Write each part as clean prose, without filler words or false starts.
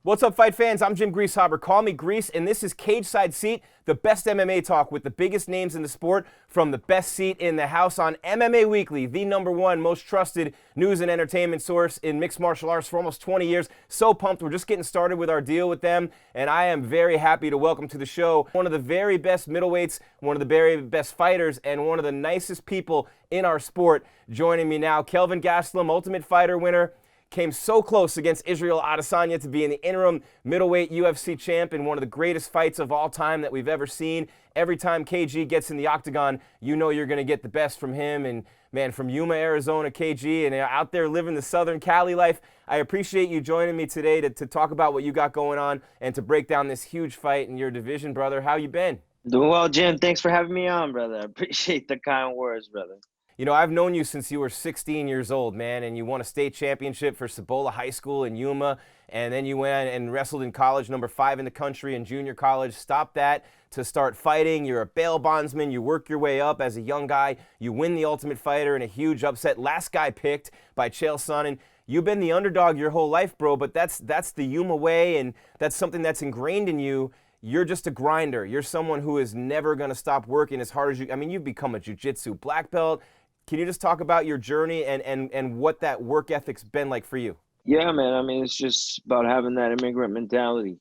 What's up, fight fans? I'm Jim Grieshaber. Call me Gries, and this is Cage Side Seat, the best MMA talk with the biggest names in the sport from the best seat in the house on MMA Weekly, the #1 most trusted news and entertainment source in mixed martial arts for almost 20 years. So pumped. We're just getting started with our deal with them, and I am very happy to welcome to the show one of the very best middleweights, one of the very best fighters, and one of the nicest people in our sport. Joining me now, Kelvin Gastelum, Ultimate Fighter winner. Came so close against Israel Adesanya to being the interim middleweight UFC champ in one of the greatest fights of all time that we've ever seen. Every time KG gets in the octagon, you know you're going to get the best from him. And man, from Yuma, Arizona, KG, and out there living the Southern Cali life, I appreciate you joining me today to talk about what you got going on and to break down this huge fight in your division, brother. How you been? Doing well, Jim. Thanks for having me on, brother. I appreciate the kind words, brother. You know, I've known you since you were 16 years old, man, and you won a state championship for Cibola High School in Yuma, and then you went and wrestled in college, #5 in the country in junior college. Stopped that to start fighting. You're a bail bondsman. You work your way up as a young guy. You win the Ultimate Fighter in a huge upset. Last guy picked by Chael Sonnen. You've been the underdog your whole life, bro, but that's the Yuma way, and that's something that's ingrained in you. You're just a grinder. You're someone who is never going to stop working as hard as you. I mean, you've become a jiu-jitsu black belt. Can you just talk about your journey and what that work ethic's been like for you? Yeah, man. I mean, it's just about having that immigrant mentality.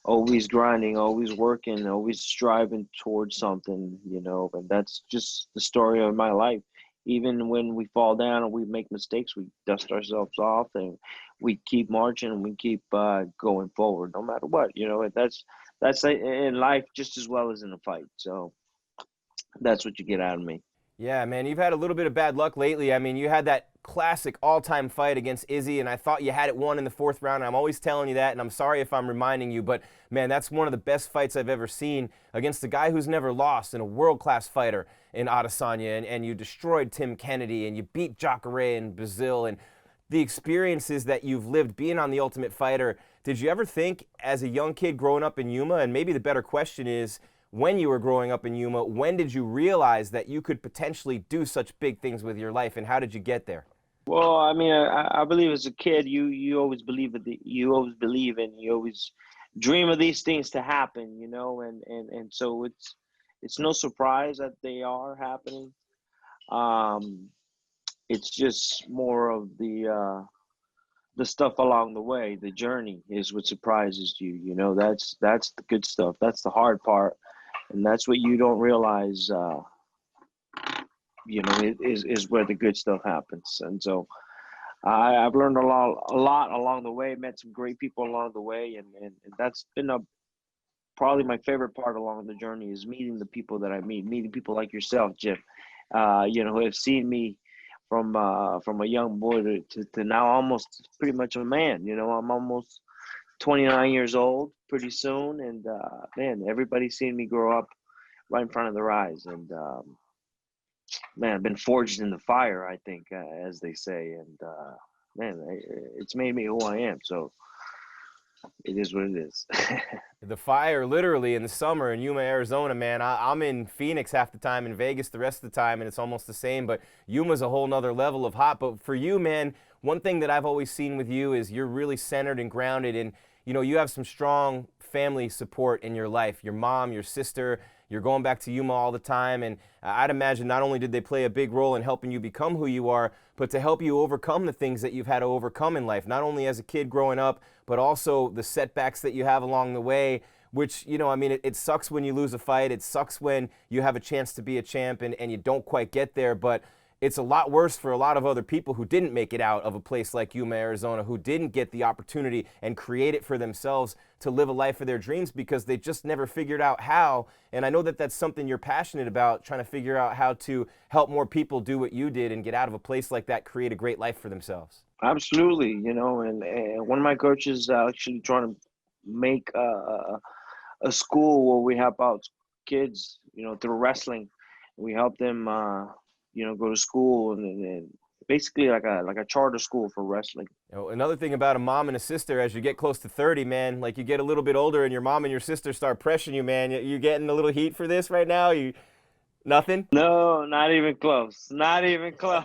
Always grinding, always working, always striving towards something, and that's just the story of my life. Even when we fall down and we make mistakes, we dust ourselves off and we keep marching and we keep going forward no matter what, and that's in life just as well as in a fight. So that's what you get out of me. Yeah, man, you've had a little bit of bad luck lately. I mean, you had that classic all-time fight against Izzy, and I thought you had it won in the 4th round. I'm always telling you that, and I'm sorry if I'm reminding you, but, man, that's one of the best fights I've ever seen against a guy who's never lost and a world-class fighter in Adesanya, and you destroyed Tim Kennedy, and you beat Jacare in Brazil, and the experiences that you've lived being on The Ultimate Fighter. Did you ever think, as a young kid growing up in Yuma, and maybe the better question is, when you were growing up in Yuma, when did you realize that you could potentially do such big things with your life, and how did you get there? Well, I mean, I believe as a kid, you always believe that you always believe and you always dream of these things to happen, and so it's no surprise that they are happening. Um, it's just more of the stuff along the way. The journey is what surprises you. That's the good stuff. That's the hard part. And that's what you don't realize, is where the good stuff happens. And so I've learned a lot along the way, met some great people along the way. And that's been probably my favorite part along the journey is meeting the people that I meeting people like yourself, Jim, who have seen me from a young boy to now almost pretty much a man. I'm almost 29 years old pretty soon, and man, everybody's seen me grow up right in front of their eyes, and man, I've been forged in the fire, I think, as they say, and man, it's made me who I am, so it is what it is. The fire, literally, in the summer in Yuma, Arizona, man. I'm in Phoenix half the time, in Vegas the rest of the time, and it's almost the same, but Yuma's a whole nother level of hot. But for you, man, one thing that I've always seen with you is you're really centered and grounded, and you have some strong family support in your life. Your mom, your sister, you're going back to Yuma all the time, and I'd imagine not only did they play a big role in helping you become who you are, but to help you overcome the things that you've had to overcome in life, not only as a kid growing up, but also the setbacks that you have along the way, which, it sucks when you lose a fight. It sucks when you have a chance to be a champ and you don't quite get there, but it's a lot worse for a lot of other people who didn't make it out of a place like Yuma, Arizona, who didn't get the opportunity and create it for themselves to live a life of their dreams because they just never figured out how. And I know that that's something you're passionate about, trying to figure out how to help more people do what you did and get out of a place like that, create a great life for themselves. Absolutely, and one of my coaches is actually trying to make a school where we help out kids, through wrestling. We help them, go to school and basically like a charter school for wrestling. Another thing about a mom and a sister, as you get close to 30, man, like you get a little bit older and your mom and your sister start pressuring you, man. You getting a little heat for this right now? Nothing? No, not even close. Not even close.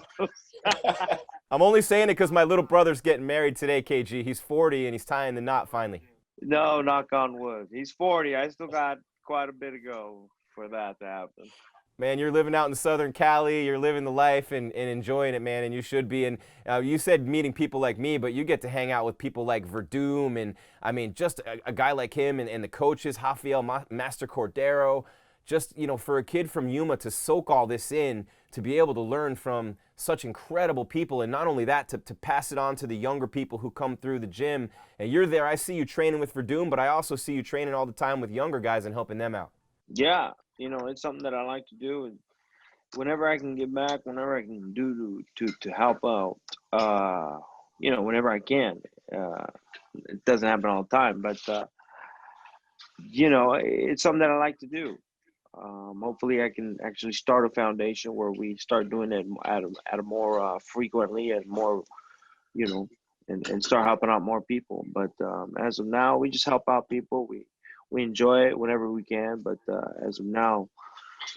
I'm only saying it because my little brother's getting married today, KG. He's 40 and he's tying the knot finally. No, knock on wood. He's 40. I still got quite a bit to go for that to happen. Man, you're living out in Southern Cali. You're living the life and enjoying it, man, and you should be. And you said meeting people like me, but you get to hang out with people like Verdum and, I mean, just a guy like him and the coaches, Rafael Master Cordero. Just, for a kid from Yuma to soak all this in, to be able to learn from such incredible people, and not only that, to pass it on to the younger people who come through the gym. And you're there. I see you training with Verdum, but I also see you training all the time with younger guys and helping them out. Yeah, it's something that I like to do, and whenever I can give back, whenever I can do to help out, whenever I can. Uh, it doesn't happen all the time, but it's something that I like to do. Hopefully, I can actually start a foundation where we start doing it at a more frequently and more, you know, and start helping out more people. But as of now, we just help out people. We enjoy it whenever we can. But as of now,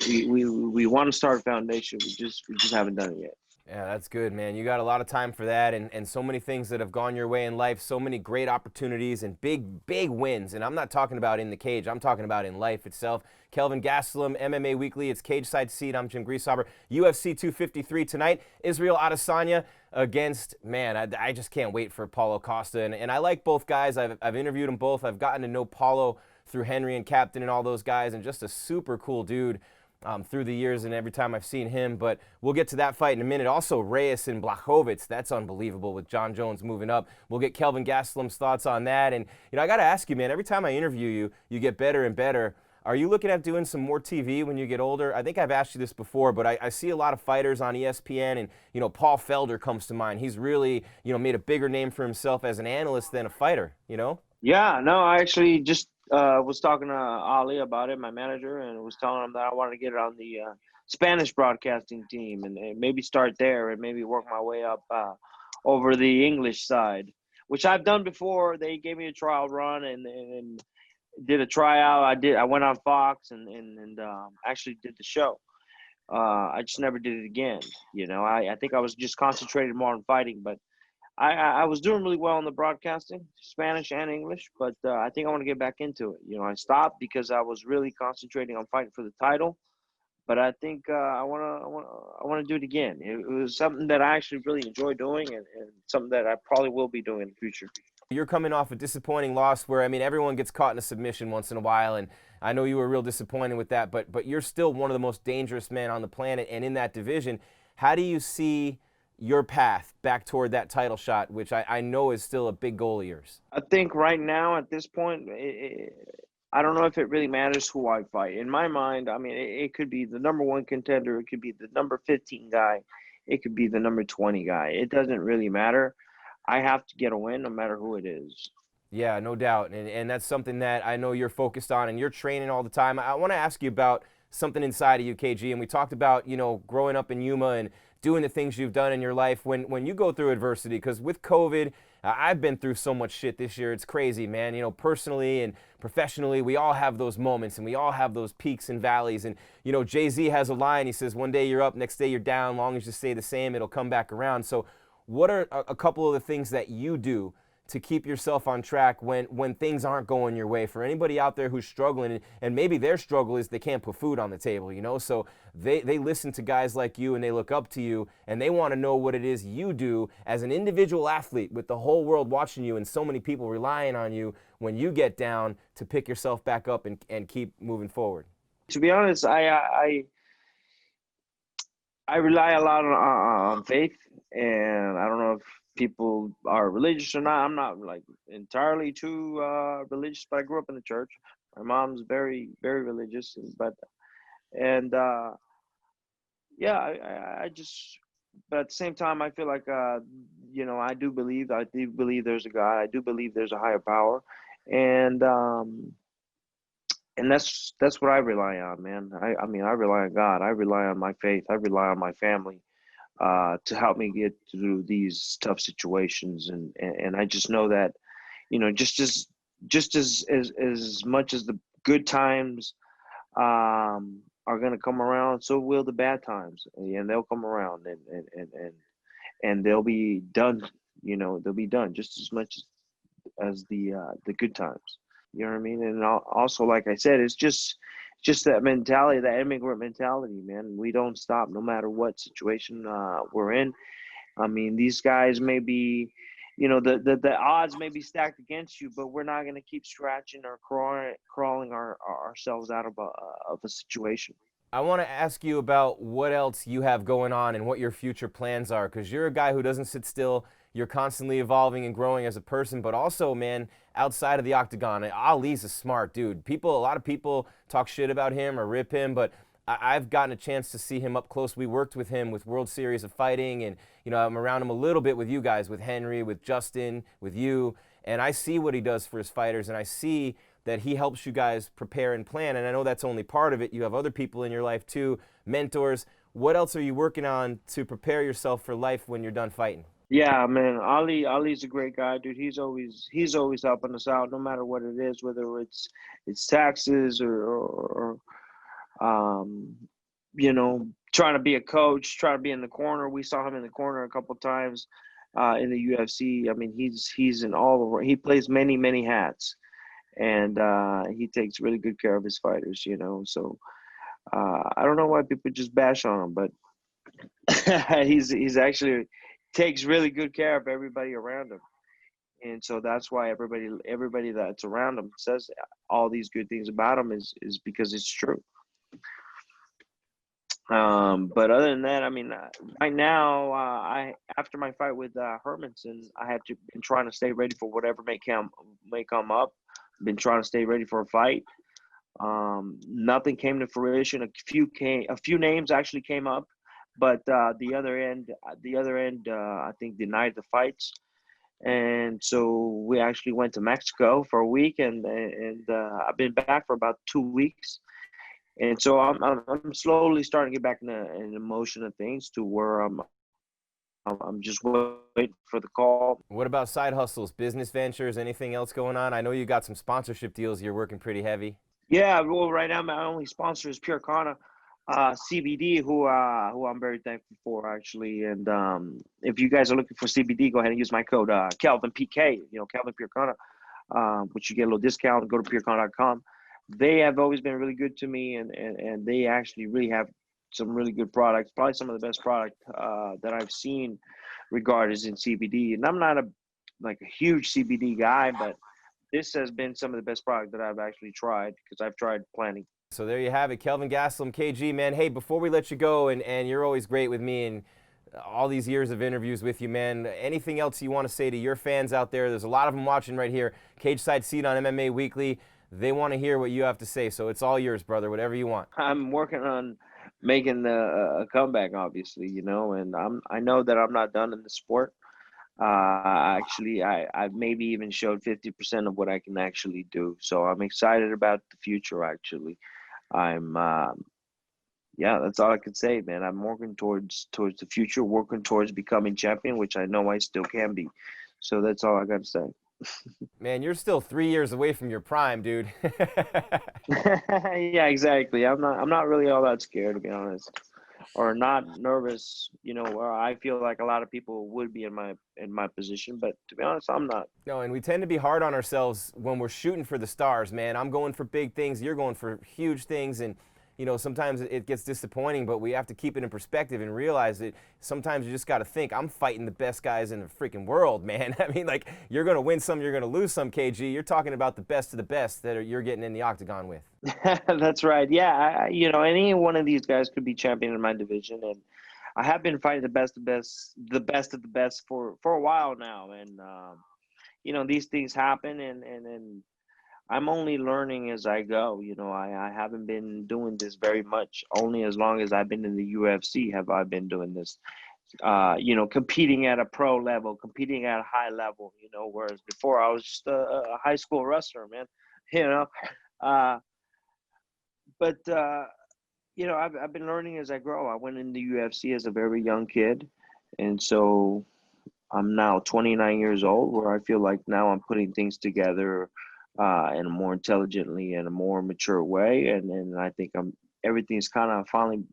we want to start a foundation. We just haven't done it yet. Yeah, that's good, man. You got a lot of time for that, and so many things that have gone your way in life, so many great opportunities and big, big wins. And I'm not talking about in the cage, I'm talking about in life itself. Kelvin Gastelum, MMA Weekly, it's Cage Side Seat. I'm Jim Grieshaber. UFC 253 tonight, Israel Adesanya against, man, I just can't wait for Paulo Costa. And I like both guys. I've interviewed them both. I've gotten to know Paulo through Henry and Captain and all those guys, and just a super cool dude. Through the years and every time I've seen him. But we'll get to that fight in a minute. Also, Reyes and Blachowicz, that's unbelievable with John Jones moving up. We'll get Kelvin Gastelum's thoughts on that. And, I got to ask you, man, every time I interview you, you get better and better. Are you looking at doing some more TV when you get older? I think I've asked you this before, but I see a lot of fighters on ESPN, and, Paul Felder comes to mind. He's really, made a bigger name for himself as an analyst than a fighter. Yeah, no, I actually just was talking to Ali about it, my manager, and was telling him that I wanted to get it on the Spanish broadcasting team and maybe start there and maybe work my way up over the English side, which I've done before. They gave me a trial run and did a tryout. I went on Fox and actually did the show. I just never did it again. I think I was just concentrated more on fighting, but I was doing really well in the broadcasting, Spanish and English, but I think I want to get back into it. I stopped because I was really concentrating on fighting for the title, but I think I want to do it again. It was something that I actually really enjoy doing, and something that I probably will be doing in the future. You're coming off a disappointing loss where, I mean, everyone gets caught in a submission once in a while, and I know you were real disappointed with that, but you're still one of the most dangerous men on the planet and in that division. How do you see your path back toward that title shot, which I know is still a big goal of yours? I think right now at this point, I don't know if it really matters who I fight. In my mind, I mean, it could be the number one contender, it could be the number 15 guy, it could be the number 20 guy. It doesn't really matter. I have to get a win no matter who it is. Yeah, no doubt. And that's something that I know you're focused on and you're training all the time. I want to ask you about something inside of you, KG. And we talked about, growing up in Yuma and doing the things you've done in your life when you go through adversity. Because with COVID, I've been through so much shit this year. It's crazy, man. Personally and professionally, we all have those moments and we all have those peaks and valleys. And, Jay-Z has a line. He says, one day you're up, next day you're down. Long as you stay the same, it'll come back around. So what are a couple of the things that you do to keep yourself on track when things aren't going your way? For anybody out there who's struggling, and maybe their struggle is they can't put food on the table, so they listen to guys like you and they look up to you and they want to know what it is you do as an individual athlete with the whole world watching you and so many people relying on you when you get down to pick yourself back up and keep moving forward. To be honest, I rely a lot on faith, and I don't know if people are religious or not. I'm not like entirely too religious, but I grew up in the church. My mom's very, very religious, and yeah, I just. But at the same time, I feel like I do believe there's a God. I do believe there's a higher power, and that's what I rely on, man. I mean, I rely on God. I rely on my faith. I rely on my family to help me get through these tough situations. And I just know that, just as much as the good times are going to come around, so will the bad times, and they'll come around. and they'll be done. They'll be done just as much as the good times. You know what I mean? And also, like I said, it's just that mentality, that immigrant mentality, man. We don't stop no matter what situation we're in. I mean, these guys may be, the odds may be stacked against you, but we're not going to keep scratching or crawling ourselves out of a situation. I want to ask you about what else you have going on and what your future plans are, because you're a guy who doesn't sit still. You're constantly evolving and growing as a person, but also, man, outside of the octagon, Ali's a smart dude. A lot of people talk shit about him or rip him, but I've gotten a chance to see him up close. We worked with him with World Series of Fighting, and I'm around him a little bit with you guys, with Henry, with Justin, with you, and I see what he does for his fighters, and I see that he helps you guys prepare and plan. And I know that's only part of it. You have other people in your life too, mentors. What else are you working on to prepare yourself for life when you're done fighting? Yeah, man, Ali's a great guy, dude. He's always helping us out, no matter what it is, whether it's taxes or um, trying to be a coach, trying to be in the corner. We saw him in the corner a couple times in the UFC. I mean, he's in all of. He plays many hats, and he takes really good care of his fighters. So I don't know why people just bash on him, but he's actually takes really good care of everybody around him. And so that's why everybody that's around him says all these good things about him is because it's true. But other than that, I mean, right now, I after my fight with Hermanson, I have been trying to stay ready for whatever may come up. Been trying to stay ready for a fight. Nothing came to fruition. A few names actually came up, but the other end, I think denied the fights. And so we actually went to Mexico for a week, and I've been back for about 2 weeks. And so I'm slowly starting to get back in the motion of things to where I'm just waiting for the call. What about side hustles, business ventures, anything else going on? I know you got some sponsorship deals. You're working pretty heavy. Yeah, well, right now my only sponsor is Pure Kana, CBD, who I'm very thankful for actually. And if you guys are looking for CBD, go ahead and use my code Kelvin PK. Kelvin Pure Kana, which you get a little discount. Go to purekana.com. They have always been really good to me, and they actually really have some really good products. Probably some of the best product that I've seen regarded in CBD. And I'm not a huge CBD guy, but this has been some of the best product that I've actually tried because I've tried plenty. So there you have it, Kelvin Gastelum, KG, man. Hey, before we let you go, and you're always great with me and all these years of interviews with you, man, anything else you want to say to your fans out there? There's a lot of them watching right here. Cage Side Seat on MMA Weekly. They want to hear what you have to say, so it's all yours, brother, whatever you want. I'm working on making a comeback, obviously, and I know that I'm not done in the sport. Actually, I maybe even showed 50% of what I can actually do. So I'm excited about the future. Actually, I'm yeah, that's all I can say, man. I'm working towards the future, working towards becoming champion, which I know I still can be. So that's all I got to say. Man, you're still 3 years away from your prime, dude. Yeah, exactly. I'm not really all that scared, to be honest, or not nervous. Where I feel like a lot of people would be in my position, but to be honest, I'm not. No, and we tend to be hard on ourselves when we're shooting for the stars, man. I'm going for big things, you're going for huge things, and sometimes it gets disappointing, but we have to keep it in perspective and realize that sometimes you just got to think, I'm fighting the best guys in the freaking world, man. I mean, like, you're going to win some, you're going to lose some, KG. You're talking about the best of the best that you're getting in the octagon with. That's right. Yeah, any one of these guys could be champion in my division, and I have been fighting the best of the best for a while now, and these things happen, and I'm only learning as I go. I haven't been doing this very much. Only as long as I've been in the UFC have I been doing this. Competing at a pro level, competing at a high level. Whereas before I was just a high school wrestler, man. You know, uh, but I've been learning as I grow. I went in the UFC as a very young kid, and so I'm now 29 years old, where I feel like now I'm putting things together in a more intelligently and a more mature way, and I think everything's kind of finally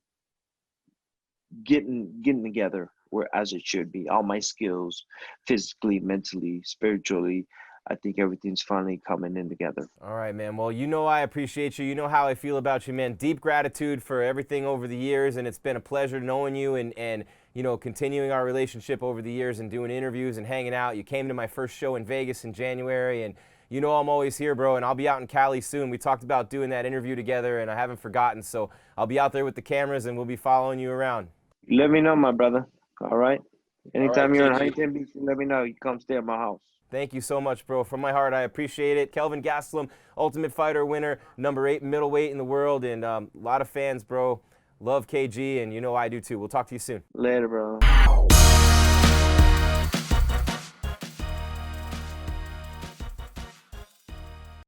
getting together. where as it should be. All my skills, physically, mentally, spiritually, I think everything's finally coming in together. All right, man. Well, you know I appreciate you. You know how I feel about you, man. Deep gratitude for everything over the years, and it's been a pleasure knowing you and you know, continuing our relationship over the years and doing interviews and hanging out. You came to my first show in Vegas in January, and you know I'm always here, bro, and I'll be out in Cali soon. We talked about doing that interview together, and I haven't forgotten, so I'll be out there with the cameras, and we'll be following you around. Let me know, my brother. All right? All right, Anytime you're in KG. Huntington Beach, let me know. You come stay at my house. Thank you so much, bro. From my heart, I appreciate it. Kelvin Gastelum, Ultimate Fighter winner, #8 middleweight in the world, and a lot of fans, bro. Love KG, and you know I do too. We'll talk to you soon. Later, bro.